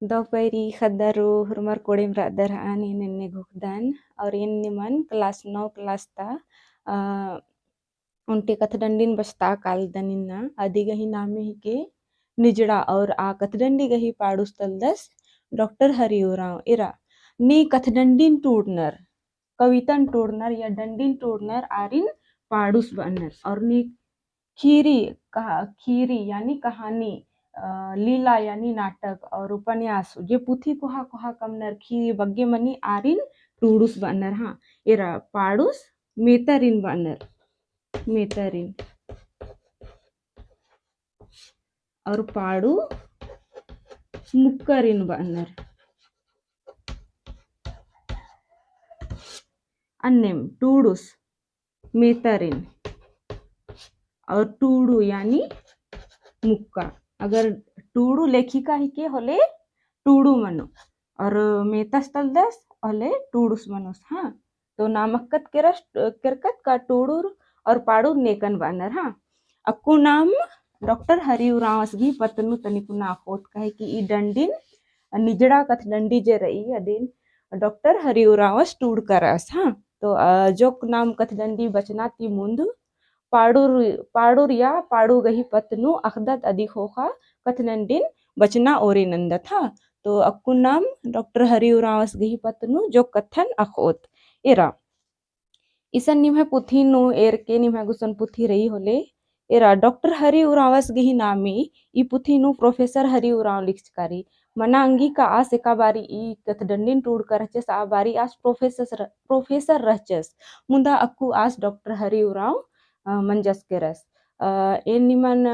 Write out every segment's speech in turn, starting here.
Dawpayri khadaru rumar kodim radaraan inenne gukdan और इन निमन class 9 class ता उनटे कथडंडिन बस्ता काल दनिन्ना अदिगहि नामे हिके निजड़ा और आ कथडंडी गही पाडुस तलदस डॉक्टर हरिओराव इरा नी कथडंडिन टूडनर कवितन टूडनर या डंडिन टूडनर आरिन पाडुस बनर और नी खीरी यानी कहानी लीला यानी नाटक और उपन्यास जे पुथी कोहा कोहा कमनर खीरी बग्गे मनी आरिन टूडुस बनर हाँ इरा पाडुस मेतरिन बनर मेतरिन और पाडू मुक्करिन बनर अन्नेम टूडुस मेतरिन और टूडू यानी मुक्का अगर टूडू लेखिका ही के होले टूडू मनो और मेतस तलदस होले टूडुस मनोस हाँ तो नामक्कत किरकत का टूडूर और पाडूर नेकन बानर हाँ अक्कू नाम डॉक्टर हरिउरावस गी पतनु तनिकु नाखोत कहे कि ई डंडिन निजड़ा कथ डंडी जे रही अदिन डॉक्टर हरिउरावस टूड करस हाँ तो जोक नाम कथ डंडी बचना ती मुंद पाडूर या पाडू गही पतनु अखदत अधिक होखा कथनंडिन बचना ओरी नंदत था तो अक्कु नाम डॉक्टर हरिउरावस गही पतनु जो कथन अखोत इरा इसन निम्हे पुथी नु एर के निम्हे गुसन पुथी रही होले इरा डॉक्टर हरिउरावस गही नामी ई पुथी नु प्रोफेसर हरिउराव लिखकारी मना अंगी का आस एका बारी ई कथडंडिन टूड करचस आ बारी आस प्रोफेसर रहचस मुंदा अक्कू आस डॉक्टर हरिउराव मंजस केरस एन निमन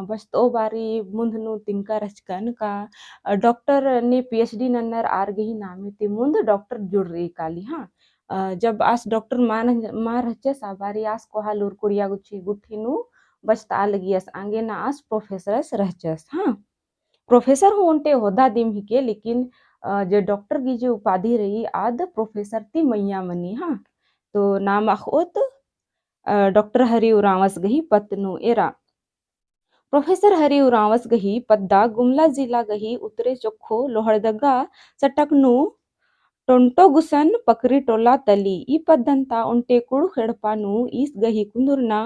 बस तो बारी मुंदनु तिंका रचकन का डॉक्टर ने पीएचडी नन्नर आर गही नामे ते मुंद डॉक्टर जुड़ रही काली हाँ जब आस डॉक्टर मार रहचस आ बारी आस कोहा लूर कुड़िया गुच्छी गुठीनु बस ता लगियस आंगे ना आस प्रोफेसरस रहचस हाँ प्रोफेसर होंटे होदा दिम ही के लेकिन जो डॉक्टर की जो उपाधि रही आद प्रोफेसर ती मैया मनी हाँ तो नाम अखोत डॉक्टर हरिउरावस गही पतनु एरा प्रोफेसर हरिउरावस गही पद्दा गुमला जिला गही उतरे चोखो लोहरदगा सटकनु टोंटो गुसन पकरी टोला तली ई पद्धंता उनटे कुड़ु खेड़पानु इस गही कुंदुरना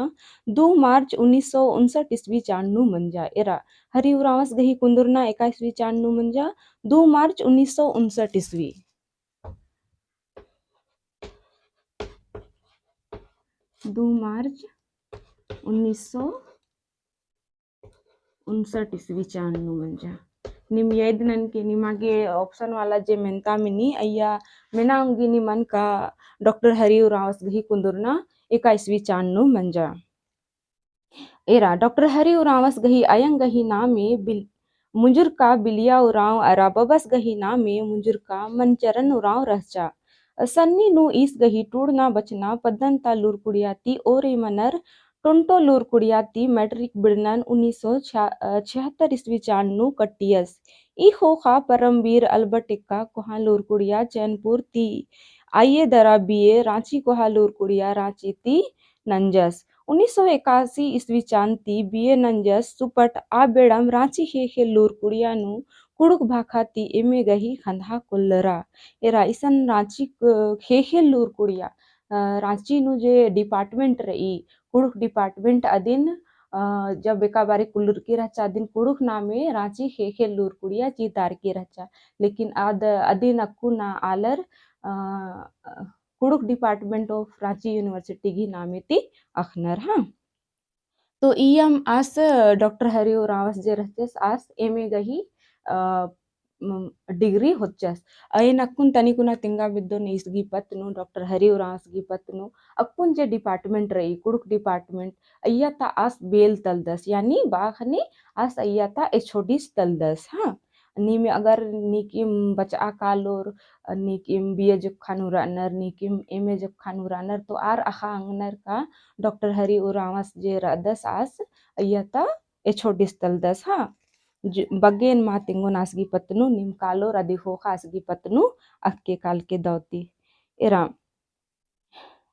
2 मार्च 1959 ईस्वी चांडनु मंजा एरा हरिउरावस गही कुंदुरना 21 चांडनु मंजा 2 मार्च 1959 ईस्वी 2 मार्च 1959 ईस्वी चांडनु मंजा निम यद नन के निमागे ऑप्शन वाला जे मेंता मिनी अय्या मेनांगी निमन का डॉक्टर हरिउरावस गही कुंदुरना 21वीं चांडनु मंजा एरा डॉक्टर हरिउरावस गही अयंग गही नामे मुंजुर का बिलिया उराव अराबबस गही नामे मुंजुर का मनचरन उराव रहचा सन्नी नु इस गही टूड़ना बचना पद्धंता लूर कुड़ियाती ओरे मनर टोंटो लूर कुड़ियाती मैट्रिक बिड़नन 1976 ईस्वी चांडनु कट्टियस ई होखा परमवीर अल्बर्टिका कोहा लूर कुड़िया चैनपुर ती आइए दरा बीए रांची कोहा लूर कुड़िया रांची ती नंजस 1981 ईस्वी चांती बीए नंजस सुपट आ बेड़म रांची हे लूर कुड़िया नु कुड़ुक भाखा ती एमे गही खंधा कुल्लरा एरा इसन रांची हे लूर कुड़िया रांची नु जे डिपार्टमेंट रही कुड़ुक डिपार्टमेंट अदिन जब एका बारी कुल्लूर की रहचा अदिन कुड़ुक नामे रांची हे लूर कुड़िया चीतार की रहचा लेकिन अदिन अक्कू ना आलर Kurukh department of Ranchi university की नामे ती अखनर हाँ तो इयम आस डॉक्टर हरिउरावस जे रहचस आस एमे गही डिग्री होचस अयन अक्कुन तनिकुना तिंगा बिद्दोन इसगी पत्नु डॉक्टर हरिउरावस गी पत्नु अक्कुन जे डिपार्टमेंट रही कुड़ुक डिपार्टमेंट अय्याता आस बेल तलदस यानी बाखने आस अय्याता एचओडीस तलदस हाँ नीमे अगर निकिम बचा कालोर निकिम बीए जब खानुरानर निकिम एमे जब खानुरानर तो आर अखा अंगनर का डॉक्टर हरिउरावस जे रदस आस अय्याता एचओडीस तलदस हाँ बगेन मा तिंगो नासगी पत्नु निम कालो रदी हो खासगी पत्नु अक्के काल के दौती एरा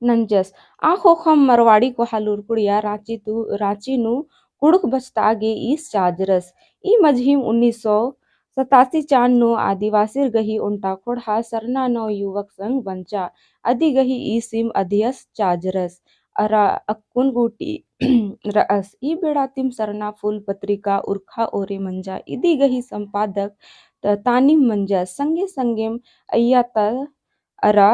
नंजस आखो खम मरवाड़ी को हालूर कुड़िया रांची नु कुड़ुक बचतागे इस चाजरस ई मजहिम 1900 सतासी चान नो आदिवासी गही उंटा खोड़ा सरना नो युवक संग बंचा अदि गही ई सिम अधियस चाजरस अरा अक्कुन गुटी रअस ई बेड़ा तिम सरना फूल पत्रिका उर्खा ओरे मंजा इदी गही संपादक तानिम मंजा संगे संगेम अय्या अरा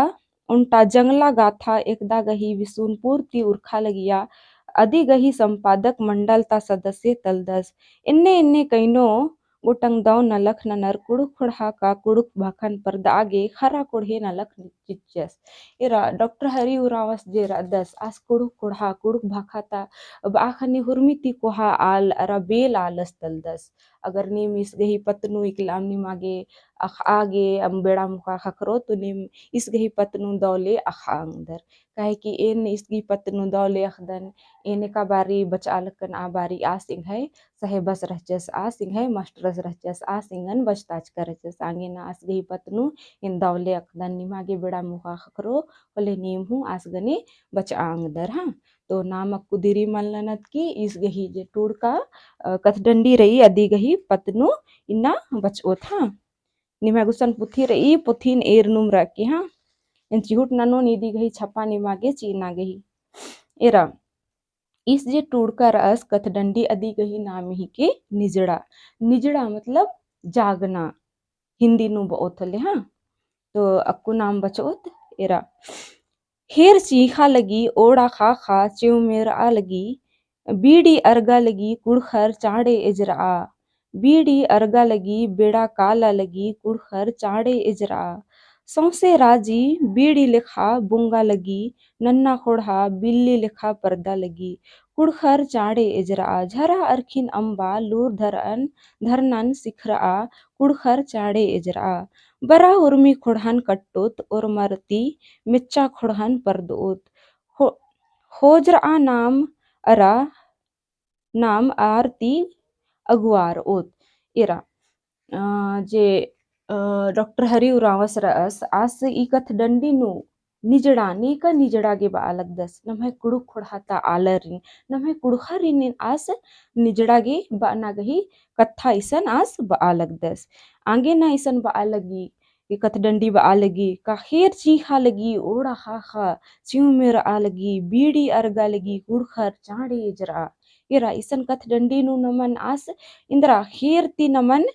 उंटा जंगला गाथा एकदा गही विसुनपुर ती उर्खा लगिया अदि गही संपादक मंडल ता सदस्य तलदस इन्ने इन्ने कइनो गुटंग दाव नलख ननर कुड़ुक खुड़हा का कुड़ुक भाखन पर आगे खरा कुड़हे नलख चिच्चस इरा डॉक्टर हरि उरावस जे दस आस कुड़ुक कुड़हा कुड़ुक भाखाता अब आखने हुरमिती कोहा आल अरा बेल आलस तलदस अगर नीम इस गही पतनु इकलाम निमागे अख आगे बेड़ा मुका खखरो तो नीम इस गही पतनु दौले अखा अंदर काहे कि एन इसगी पतनु दौले अखदन एने का बारी बचालकन आ बारी आ सिंह है सहे बस रहचस आ सिंह है मास्टरस रहचस आ सिंगन बचताच करचस आगे ना आस गही पतनु इन दौले अखदन निमागे बेड़ा मुका खखरो बोले नीम हूँ आस गने बचा अंदर हाँ तो नामक कुदिरी मल्लनत की इस गही जे टूड़ का कथडंडी रही अदी गही पतनु इन्ना बचओत हाँ निमागुसन पुथी रही पुथीन एरनुम रखी हाँ इन चिहुट ननो निदी गही छपा निमागे चीना गही एरा इस जे टूड़का रस कथडंडी अदी गही नाम ही के निजड़ा निजड़ा मतलब जागना हिंदी नु बोथले हाँ तो अक्कू नाम बचोत एरा हेर चीखा लगी ओड़ा खा खा च्यों मेर आ लगी बीड़ी अर्गा लगी कुड़खर चाड़े इजरा बीड़ी अर्गा लगी बेड़ा काला लगी कुड़खर चाड़े इजरा सौसे राजी बीड़ी लिखा बुंगा लगी नन्ना खोड़ा बिल्ली लिखा पर्दा लगी कुड़खर चाड़े इजरा झरा अरखिन अम्बा लूर धरनन सिखरा कुड़खर चाड़े इजरा बरा उर्मी खुड़हन कट्टुत और मरती मिच्चा खुड़हन परदोत होजरा अरा नाम आरती अगुआर ओत इरा जे डॉक्टर हरि उरावस रअस आस इकथ डंडी नु निजड़ा नेका निजड़ा गे बा अलग दस नमहे कुड़ुक खुड़हाता आलरिन नमहे कुड़खरिन आस निजड़ा गे बा नागही कत्था इसन आस बा अलग दस आगे ना इसन बा अलगी इकथ डंडी बा अलगी का खेर चीखा लगी ओड़ा खा खा च्यों मेर अलगी बीड़ी अर्गा लगी कुड़खर चाड़े जरा इरा इसन कथ डंडी नु नमन आस इंद्रा खेर ती नमन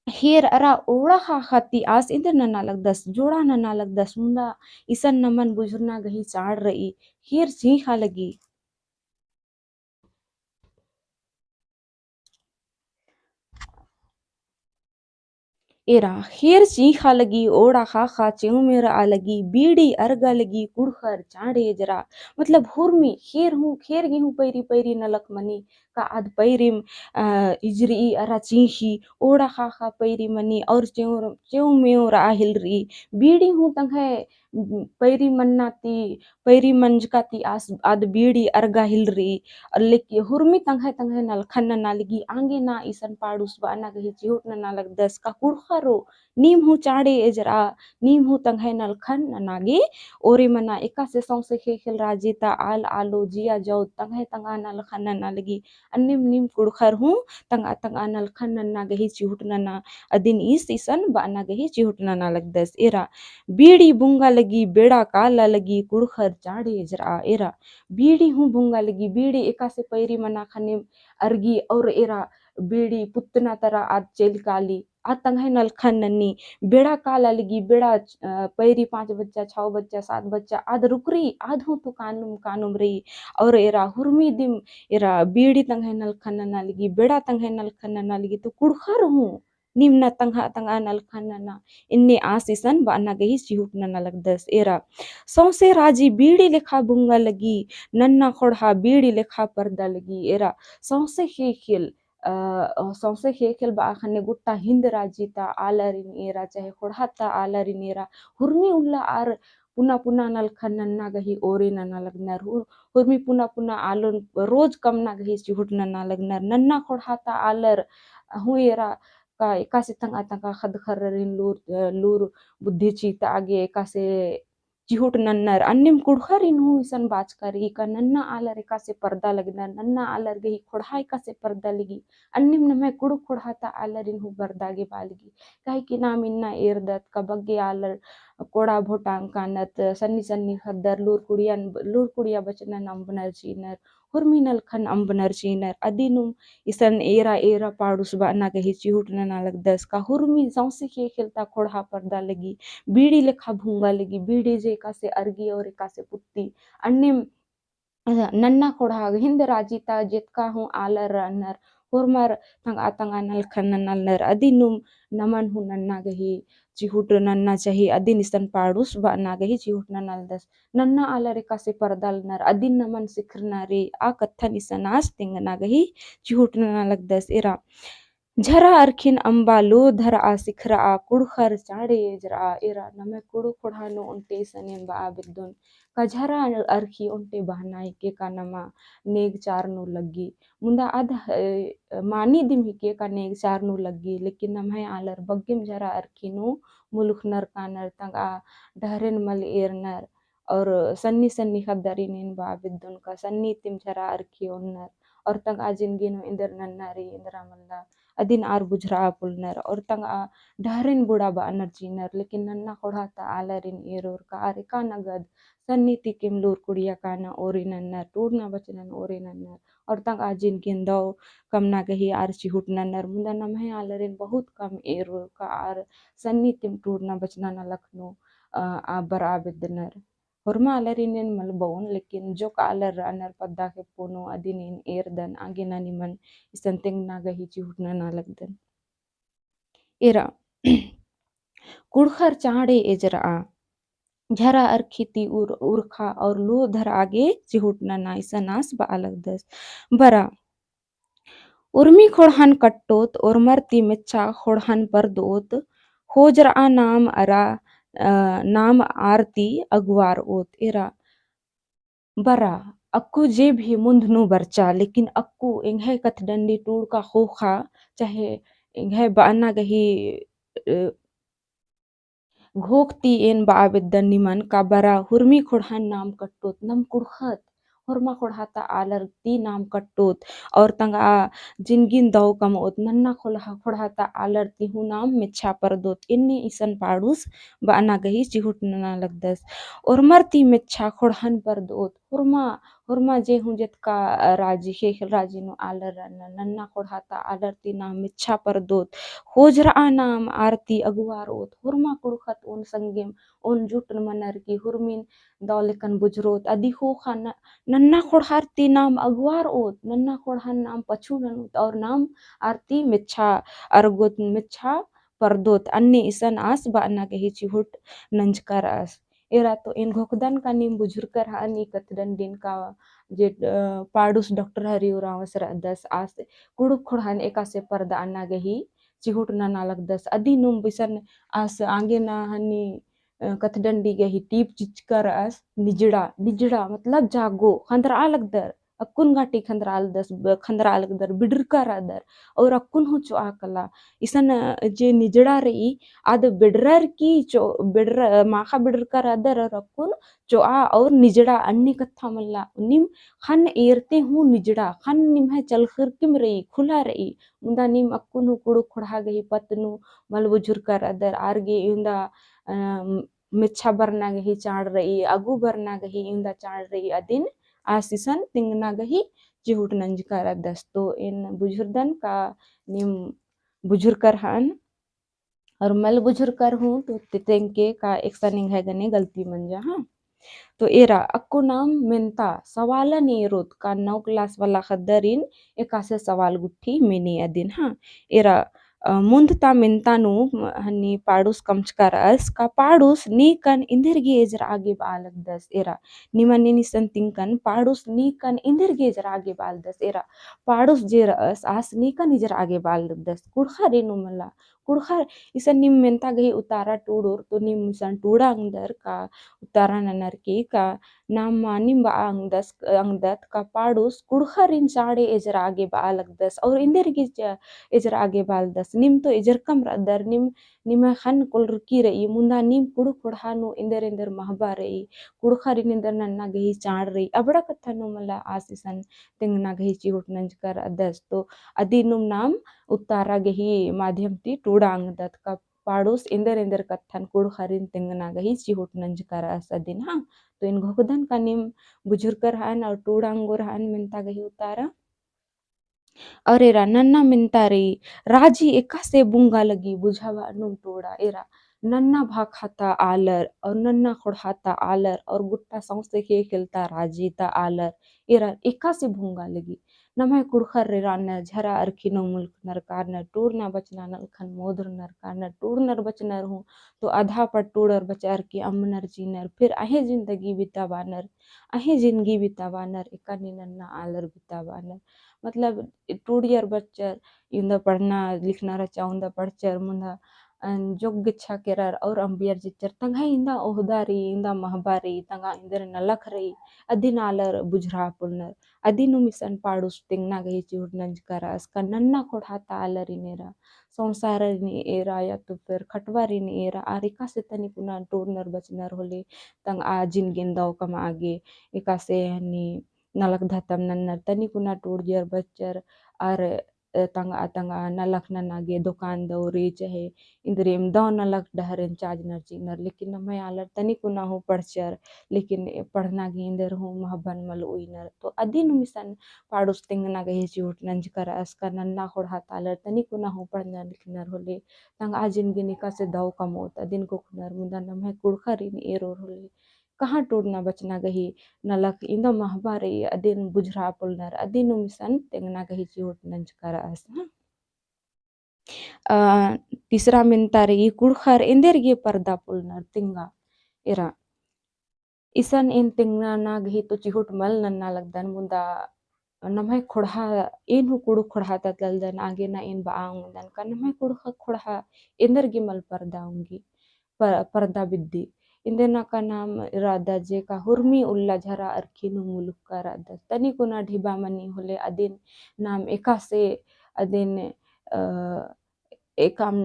हेर अरा ओड़ा खा खाती आस इंदर नना लग दस जोड़ा नना लग दस मुंदा इसन नमन बुझुरना गही चाड़ रही हेर चीखा लगी एरा हेर चीखा लगी ओड़ा खा खा च्यों मेर आ लगी बीड़ी अर्गा लगी कुड़खर चाड़े जरा मतलब हुरमी खेर गेहूं पैरी पैरी नलक मनी का आद पैरिम इजरी अरा चीखी ओड़ा खा खा पैरी मनी और च्यों च्यों मेओ रा हिल रही बीड़ी हूँ तंगे पैरी मन्नाती पैरी मंजकाती आस आद बीड़ी अर्गा हिल रही लेकि हुरमी तंगे तंगे नल खन्न नालगी आंगे ना इसन पाड़ुस बाना गही चिहुट ना लग दस का कुड़खरो नीम हूँ चाड़े एजरा नीम हूँ तंगे नल खन्न नागे ओरे मना एका से सौसे खेल राजेता आल आलो जिया जाओ तंगे तंगा नल खन्न नालगी अन्निम नीम कुड़खर हूँ तंगा तंगा नल खन्न ना गही चिहुट ना अदिन इस इसन बाना गही चिहुट ना लग दस एरा बीड़ी बुंगा लगी बेड़ा काला लगी कुड़खर चाड़े जरा एरा बीड़ी हूँ बुंगा लगी बीड़ी एका से पैरी मना खने अर्गी और एरा बीड़ी पुतना तरा आद चेल काली आ तंगे नल खन नन्नी बेड़ा काला लगी बेड़ा पैरी 5 बच्चा 6 बच्चा 7 बच्चा आद रुकरी आध हूँ तो कानुम कानुम रही और एरा हुरमी दिम एरा बीड़ी तंगे नल खन ना लगी बेड़ा तंगे नल खन ना लगी तो कुड़खर हूँ निम्न तंगा तंगा नल खन ना इन्ने आसीसन बाना गही चिहुट नना लग दस एरा सौसे राजी बीड़ी लेखा बुंगा लगी नन्ना खोड़ा बीड़ी लेखा पर्दा लगी एरा सौसे खेल सौसे खेल बा खने गुट्टा हिंद राजीता आलरिन एरा चाहे खोड़ाता आलरिन एरा हुरमी उल्ला आर पुना पुना नल खन नन्ना गही ओरे नना लगनर हुरमी पुना पुना आलोन रोज कम ना गही चिहुट नना लगनर नन्ना खोड़ाता आलर हूँ एरा का एका से तंगा तंगा खद खर्रिन लूर लूर बुद्धि चीता आगे एका से चिहुट नन्नर अन्निम कुड़खर इन्हू इसन बाचकर का नन्ना आलर एका से पर्दा लगनर नन्ना आलर गही खोड़हा एका से पर्दा लगी अन्निम नमे कुड़ु खोड़हाता आलर इन्हू बर्दागे बालगी काहे कि नाम इन्ना एरदत कबग्गे आलर कोड़ा भोटांग कानत सन्नी सन्नी खद्दर लूर कुड़िया बचनन अंबनर चीनर हुरमिनल खन अंबनर चीनर अदिनुम इसन एरा एरा पाड़ुस बाना कही चिहुट नना लगदस का हुरमी सौसे के खिलता खोड़हा पर्दा लगी बीड़ी लेखा भूंगा लगी बीड़ी जे का से अर्गी और एका से पुत्ती अन्निम नन्ना खोड़ा हिंद राजीता जितका हूँ आलर रनर हुरमर तंग नल खननल नर अदिनुम नमन हूँ नन्ना गही चिहुट नन्ना चाही अदिन इसन पाड़ुस ना गही चिहुट नन्नल दस नन्ना आलर एका से परदल नर अदिन नमन सिखरना रे आ कत्थन इसन आस तिंग ना गही चिहुट नन्ना लग दस एरा झरा अर्खिन अंबालो धर आ सिखरा आ कुड़खर चाड़े जरा एरा नमे कुड़ु खोड़ानो उनटे सनेन बा बिद्दुन का झरा अर्खी उनटे बहनाई के का नमा नेग चारनो लगी मुंदा अध मानी दिम के का नेग चारनो लगी लेकिन नम्हे आलर बग्गिम झरा अर्खिनो मुलुख नर कानर तंगा डहरेन मल एरनर और सन्नी सन्नी खदरिन बा बिद्दुन का सन्नी तिम झरा अर्खी उन्नर और तंग आजिन गिनो इंदर नन्नारी इंदरा मल्ला अदिन आर बुझरा पुलनर और तंग आ डहरेन बुड़ा बा अनर्जीनर लेकिन नन्ना खोड़ाता आलरिन एरोर का आरे का नगद सन्नीति किम लूर कुड़िया काना ओरी नन्नर टूरना बचनन ओरी नन्नर और तंग आजिन गिंदो कम ना गही आर चिहुट नन्नर मुंदा नमहे आलरिन बहुत कम एरोर का आर सन्नीतिम टूरना बचना न लखनो आ बरा बिदनर horma alarinen malbon lekin jok alar anar padda ke pono adinin erdan agena niman isanteng naga hici hutna nalagdan era कुड़खर चाड़े एजरा झरा अर्खिती उर्खा और लो धर आगे चिहुटना नाइसा नास बा अलग दस बरा उर्मी खोड़हन कट्टोत और मरती मिच्छा खोड़हन पर दोत होजरा नाम अरा नाम आरती अगवार ओत एरा बरा अक्कू जे भी मुंद नु बरचा लेकिन अक्कू इंघे कथ डंडी टूड़ का खोखा चाहे इंघे बाना गही घोकती एन बाबिद्दन निमन का बरा हुरमी खोड़हन नाम कट्टोत नम कुड़खत हुरमा खोड़हाता आलर ती नाम कट्टोत और तंगा जिनगिन दौ कमोत नन्ना खोड़हाता आलर ती हूँ नाम मिच्छा परदोत इन्नी इसन पाड़ूस बाना गही चिहुट नना लगदस और मरती मिच्छा खोड़हन परदोत हुरमा हुरमा जे हूँ जितका राजी खेखल राजी नु आलर नन्ना खोड़हाता आलर ती नाम मिच्छा परदोत होजरा नाम आरती अगुवार ओत हुरमा कुड़खत उन संगेम उन जुटन मनर की हुरमिन दौलिकन बुजरोत अदी हो खाना नन्ना खोड़हारती नाम अगवार ओत नन्ना खोड़हान नाम पछू ननुत और नाम आरती मिच्छा अरगोत मिच्छा परदोत अन्य इसन आस बाना के चिहुट नंजकर आस एरा तो इन घोकदन का नीम बुजुर्कर हानी कतदन दिन का जे पाडुस डॉक्टर हरि उरावस दस आस कुड़ुक खोड़हान एका से पर्दा अन्ना गही चिहुट ना नालक दस अदी नुम बिसन आस आगे ना हनी कथडंडी गही टीप चिचकर आस निजड़ा निजड़ा मतलब जागो खंदरा लगदर अक्कुन गाटी खंदरा लगदर बिडरकर अदर और अक्कुन हो चो आकला इसन जे निजड़ा रही आद बिडरर की चो बिडर माखा बिडरकर अदर और अक्कुन चो आ और निजड़ा अन्नी कथा मल्ला निम खन एरते हूँ निजड़ा खन निम है चलखर किम रही खुला रही उंदा निम अक्कुन हूँ कुड़ु खुड़ा गही पतनु मल बुजुर्ग कर अदर आरगे उंदा मिच्छा बरना गही चाड़ रही अगु बरना गही इंदा चाड़ रही अदिन आसिसन तिंगना गही चिहुट नंजकर दस्तो इन बुजुर्दन का निम बुजुर्कर हन और मल बुजुर्कर हूँ तो तितेंके का एक सनिंग है गने गलती मंजा हाँ तो एरा अक्को नाम मिनता सवाला नेरोत का 9 क्लास वाला खदरिन एकासे सवाल गुट्ठी मिनी अदिन हाँ एरा मुंदता मिनतानु हन्नी पाडूस कमचकारस का पाडूस नीकन इंदिरगी एजर आगे बालक दस एरा निमनी निसंतिंकन पाडूस नीकन इंदिरगी एजर आगे बाल दस एरा पाडूस जे रस आस नीकन इजर आगे बाल दस कुड़खा रेनु मला kudukhar isan nim menta gahi utara tudur to nim misan tuda angdar ka utara nanar ki ka nama nim ba angdat ka padus kudukharin chade ejar age ba alagdas aur inder gi ejar age baldas nim to ejar kam radar nima khan kolrki rei munda nim kudu kodhanu inder mahba rei kudukharin inder nanna gahi chad rei abra kathanu mala asisan tengna gahi chihut nanjkar adas to adinum nam utara gahi madhyam ti tudang dat ka padus inder kathan kudukharin tengna gahi chihut nanjkar as adin ha to in ghokudan kanim bujurkar han aur tudangur han menta gahi utara अरे रा नन्ना मिंतारी राजी एका से बुंगा लगी बुझावा नुम टोड़ा era नन्ना भाग खाता आलर और नन्ना खोड़ाता आलर और गुट्टा सौंसे के खिलता राजी ता आलर एरा एका से भूंगा लगी नमय कुड़खर रे रान्ना झरा अरखी नो मुल्क नर कारनर टूर ना बचना नलखन मोदर नर कारनर टूर नर बचनर हूँ तो आधा पर टूडर बचार की अमनर जीनर फिर आहे जिंदगी बिता बानर आहे जिंदगी बिता बानर एका नी नन्ना आलर बिता बानर मतलब टूडियर बच्चर इंदा पढ़ना लिखना रचा उंदा पढ़चर मुंदा जोग गिच्छा केरर और अंबियर जिच्चर तंगा इंदा ओहदारी इंदा महबारी तंगा इंदर नलख रही अदिन आलर बुझरा पुलनर अदिनु मिसन पाडुस तिंगना गही चिहुट नंज करास का नन्ना खोड़ाता आलर इनेरा संसार नि एरा या तो फिर खटवारी नि एरा आरिका से तनी कुना टूरनर बचनर होले तंग आ जिन गिंदाव कम आगे एका से हनी नलक धतम नन्नर तनी कुना टूर जर बच्चर आर तंगा नलक ननागे दुकान दौरी चाहे इंद्रेम दौ नलक डहरेन चाज नर चिनर लेकिन मैं आलर तनी कुना हो पढ़चर लेकिन पढ़ना गे इंदर हो महबन मल उइनर तो अदिन मिसन पाडुस तिंगना गहे चिउट नंज कर अस्का नन्ना खोड़ा तालर तनी कुना हो पढ़ना लिखनर होले तंग आजिन गिनिका से दौ कमोत अदिन को खुनर मुदा नमहे कुड़खरिन एरोर होले कहाँ टूटना बचना गही नलक इंदा महबारे अदिन बुझरा पुलनर अदिन मिसन तेंगना गही चिहुट नंज करा अस तीसरा मिनतारे कुड़खर इंदर पर्दा पुलनर तिंगा इरा इसन इन तिंगना ना गही तो चिहुट मल नन्ना लगदन मुंदा नमहे खोड़ा इन हु कुड़ु खोड़ा तलदन आगे ना इन बांगदन का नमहे कुड़ु खोड़ा इंदर मल पर्दा उंगी पर्दा बिद्दी इंदेना का नाम राधा जे का हुर्मी उल्ला झरा अरखिनु मुलुक का राधा तनी कुना ढिबा मनी होले अदिन नाम एका से अदिन एक आम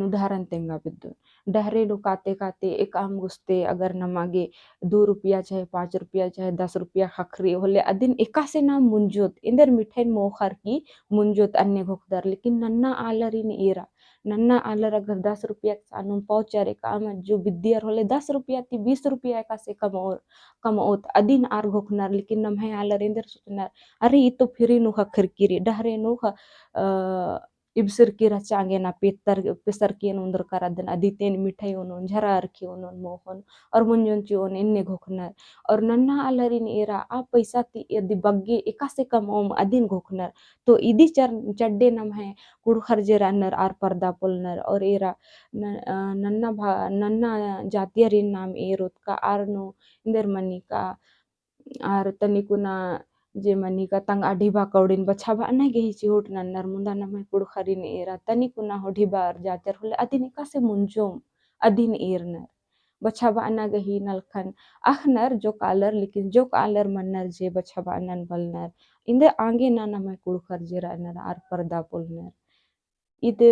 उदाहरण तेंगा बिद्दु डहरे काते काते एक आम गुस्ते अगर नमागे 2 रुपया चाहे 5 रुपया चाहे 10 रुपया खखरी होले अदिन एका से नाम मुंजोत इंदर मिठैन मोखर की मुंजोत अन्य घोकदर लेकिन नन्ना आलरिन एरा नन्ना आलर अगर 10 रुपया सानुम पौचर एक आम जो विद्यर होले 10 रुपया ती 20 रुपया का से कम ओत अदिन आर घोकनर लेकिन नम्हे आलर इंदर सोचनर अरे ये तो फिरी नु खखर किरी डहरे नु इबसर किरा चांगे ना पेसर के उंदर करादन अदितेन मिठाई उन झरा रखी उन मोहन और मुंजन ची उन इन्ने घोखनर और नन्ना आलरिन एरा आ पैसा ती यदि बग्गे एका से कम ओम अदिन घोखनर तो इदी चड्डे नम है कुड़ खर्जे रनर आर पर्दा पुलनर और एरा नन्ना जातिया रिन नाम एरोत का आर नो इंदर मनी का आर तनी कुना जे मनी का तंग ढिबा कौड़िन बछाबा नहीं गही चिहुट नन्नर मुंदा नमे कुड़ खरिन एरा तनी कुना हो ढिबा जातर होले अदिन का से मुंजोम अदिन एरनर बछाबा अना गही नलखन अखनर जो कालर लेकिन जो कालर मन्नर जे बछाबा अनन बलनर इंदे आगे ना नमे कुड़ खर्जे रनर आर पर्दा पुलनर ಇದು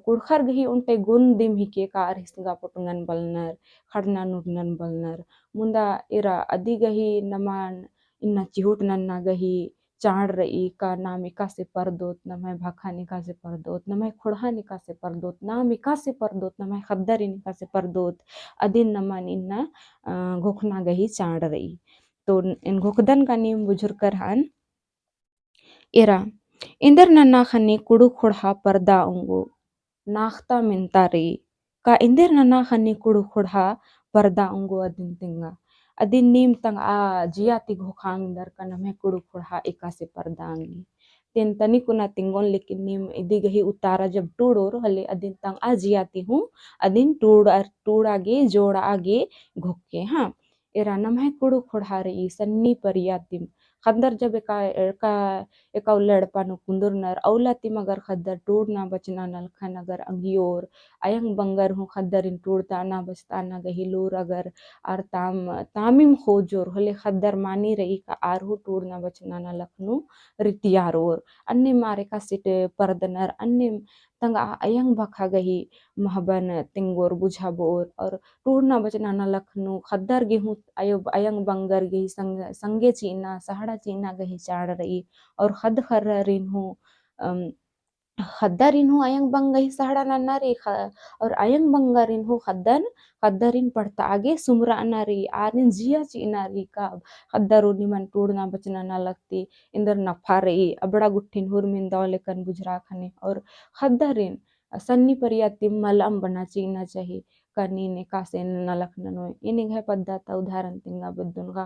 ಕುಡ್ಖರ್ಗhi ಉಂಟೆ ಗುಂದಿಮ್ ಹಿಕೆ ಕಾರ್ ಹಿಸ್ಗ ಪೊಟುಂಗನ್ ಬಲ್ನರ್ ಖಡ್ನ ನುಡ್ನನ್ ಬಲ್ನರ್ ಮುಂದ ಇರ ಅದಿಗhi ನಮಾನ್ इन्ना चिहुट नन्ना गही चाड़ रही का नाम इका से परदोत नमय भाखा निका से परदोत नमय खोड़ा निका से परदोत नाम इका से परदोत नमय खद्दर निका से परदोत अदिन नमन इन्ना घोखना गही चाड़ रही तो इन घोखदन का नियम बुजुर्ग कर हान इरा इंदर नन्ना खनी कुडु खोड़ा पर्दा उंगु नाख्ता मिंतारी का इंदर नन्ना खनी कुडु खोड़ा पर्दा उंगु अदिन तिंगा अदिन नीम तंग आ जियाति घोखांग दर का नमे कुडु खोड़ा एका से पर्दा अंगी तेन तनी कुना तिंगोन लेकिन नीम इदी गही उतारा जब टूडोर हले अदिन तंग आ जियाति हूँ अदिन टूड आगे जोड़ आगे घोके हाँ एरा नमे कुडु खोड़ा रही सन्नी परियातिम खद्दर जब एका लड़पानु कुंदुरनर औला तिम अगर खद्दर टूड़ना बचना नलखन अगर अंगियोर अयंग बंगर हूँ खद्दरिन टूड़ता ना बचता ना गहिलूर अगर आर तामिम खोजोर होले खद्दर मानी रही का आरहु टूड़ना बचना नलखनु रितियारोर अन्ने मारे का सिट परदनर अन्ने तंगा अयंग भखा गही महबन तिंगोर बुझाबोर और टूड़ना बचना न लखनु खद्दर गेहूं अयो अयंग बंगर गही संगे चीना सहाड़ा चीना गही चाड़ रही और खद खर्रिन हूँ खद्दरिन हूँ अयंग बंगही सहाड़ा नन्नारी और अयंग बंगरिन हूँ खद्दरिन पड़ता आगे सुमरा नारी आरिन जिया चीनारी का खद्दरो निमन टूड़ना बचना ना लगती इंदर नफा रही अबड़ा गुट्ठिन हुरमिन दौलेकन बुझरा खने और खद्दरिन सन्नी परिया तिम्मल बना चीना चाहिए कनीने कासे नलख ननो इने घे पद्धत उदाहरण तिंगा बद्दुन का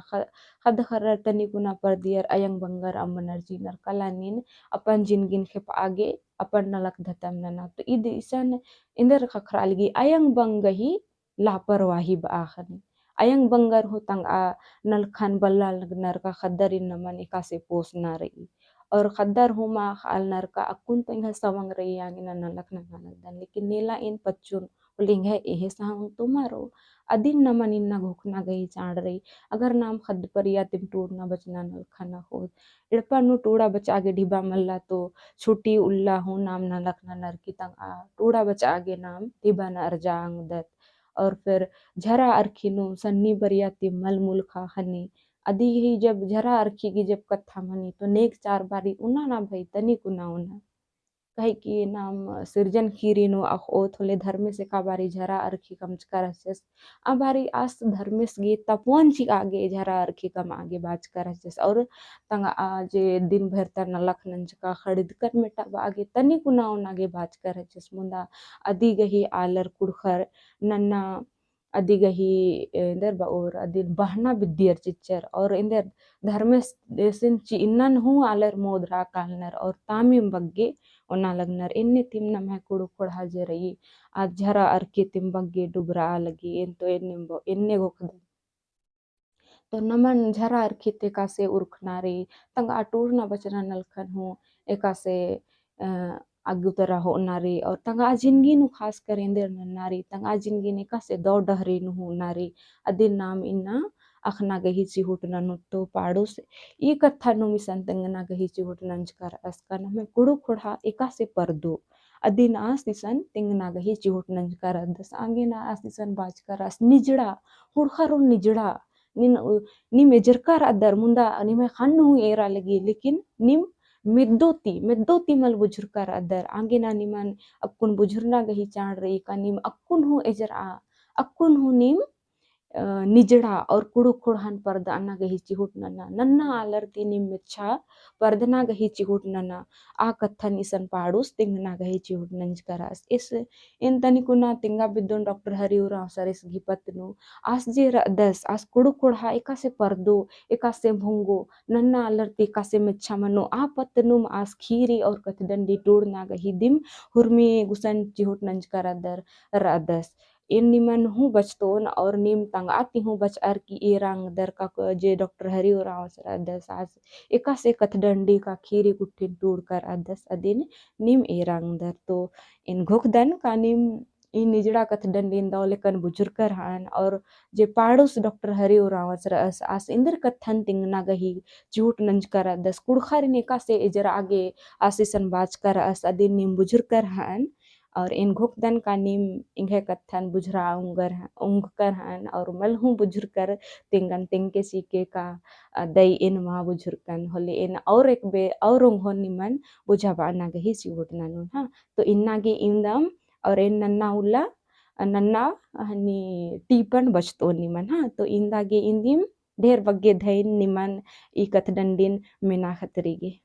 खद खर्र तनी कुना पर दियर अयंग बंगर अम्बनर चीनर कलानीन अपन जिनगिन खेप आगे अपन नलक धतम नना तो इद इसन इंदर खखरालगी अयंग बंगही लापरवाही बाखनी अयंग बंगर हो तंग आ नलखन बल्ला नर का खद्दर इन नमन इकासे पोसना रही और खद्दर हो मा खाल नर का अकुन तो इंगा सवंग रही आगे नलक ननदन लेकिन नेला इन पच्चुन उलिंग है एहे साहं तुम्हारो अदिन नमन इन्ना घोखना गई चाड़ रही अगर नाम खद परिया तिम टूड़ना बचना नलखना हो इड़पा नु टूड़ा बचा आगे ढिबा मल्ला तो छुटी उल्ला हूँ नाम न लखना नर की तंग आ टूड़ा बचा आगे नाम ढिबा न अर्जांग दत और फिर झरा अर्खिनु सन्नी बरिया तिम्मल मुल्खा खनी अदी ही जब झरा अर्खी की जब कथा मनी तो नेक चार बारी उना ना भई तनी कुना उना कहे कि नाम सिरजन खीरिनो अखो थोले धर्मे से का बारी झरा अर्खी कम करसेस आ बारी आस धर्मेस गे तपोन ची आगे झरा अर्खी कम आगे बाज करसेस और तंग आज दिन भर ता नलख नंज का खड़िद कर मेटा आगे तनी कुना आगे बाज करसेस मुंदा अदी गही आलर कुड़खर नन्ना अदी गही इंदर और अदी बहना बिद्दियर चिच्चर और इंदर धर्मेस देसिन ची इन्नन हूँ आलर मोदरा कालनर और तामिम बग्गे ओना लगनर इन्ने तिमना मैं कुड़ु कोढ़ा जरई आज झरा अर्के तिम बग्गे डुबरा लगी इन तो इन्ने गोखद तो नमन झरा अर्के ते कासे उर्खनारे तंग आटूर बचना नलखन हूँ एकासे अगुतरा हो नारी और तंगा जिंदगी नु खास करेंदर नारी तंगा जिंदगी ने कासे दौ डहरी नु हो नारी अदिन नाम इन्ना अखना गही चिहुट ननु तो पाड़ो से ई कथा नु मिसन तंगना गही चिहुट नंजकर अस्का नमे कुड़ु खोड़ा एका से परदो अदिन आस दिसन तिंगना गही चिहुट नंजकर दस आगे ना आस दिसन बाजकर आस निजड़ा हुड़खरो निजड़ा निन नि मेजरकर अदर मुंदा नि में खान हूँ एरा लगी लेकिन निम मेद्दोती मल बुजुर्कर अदर आगे ना निमन अक्कुन बुजुर्ना गही चाड़ रही का निम अक्कुन हूँ एजर आ अक्कुन हूँ निम निजड़ा और कुड़ु कुड़हन पर्दाना गही चिहुट नना नन्ना आलर ती निम मिच्छा पर्दना गही चिहुट नना आ कथन इसन पाड़ुस तिंगना गही चिहुट नंज करास इस इन तनी कुना तिंगा बिद्दुन डॉक्टर हरिउरा सरिस घिपतनु आस जे दस आस कुड़ु कुड़हा एका से पर्दो एका से भुंगो नन्ना आलर ती एका से मिच्छा मनो आ पतनुम आस खीरी और कथ डंडी टूड़ना गही दिम हुरमी गुसन चिहुट नंज करा दर रदस इन निमन हूँ बचतोन और नीम तंग आती हूँ बच अर की एरांग दर का जे डॉक्टर हरि और दस आज एका से कथ डंडी का खीरी कुट्ठिन टूड़ कर अदस अदिन नीम एरांग दर तो इन घुखदन का नीम इन निजड़ा कथ डंडी दौलेकन बुजुर्कर हान और जे पाड़ोस डॉक्टर हरि और आस इंदर कथन तिंगना गही झूठ नंज कर दस कुड़खर नेका से इजर आगे आसीसन बाज कर अस अदिन नीम बुजुर्कर हान और इन घुकदन का नीम इंघे कथन बुझरा उंग कर हन और मलहू बुझुर कर तिंगन तिंके सीके का दई इन मा बुझुरकन होले इन और एक बे और उंग हो निमन बुझा बाना गही सिवट ननु हाँ तो इन्ना गे इंदम और इन नन्ना उल्ला नन्ना हनी टीपन बचतो निमन हाँ तो इंदा गे इंदिम ढेर बग्गे धैन निमन ई कथ डंडिन मिना खतरी गे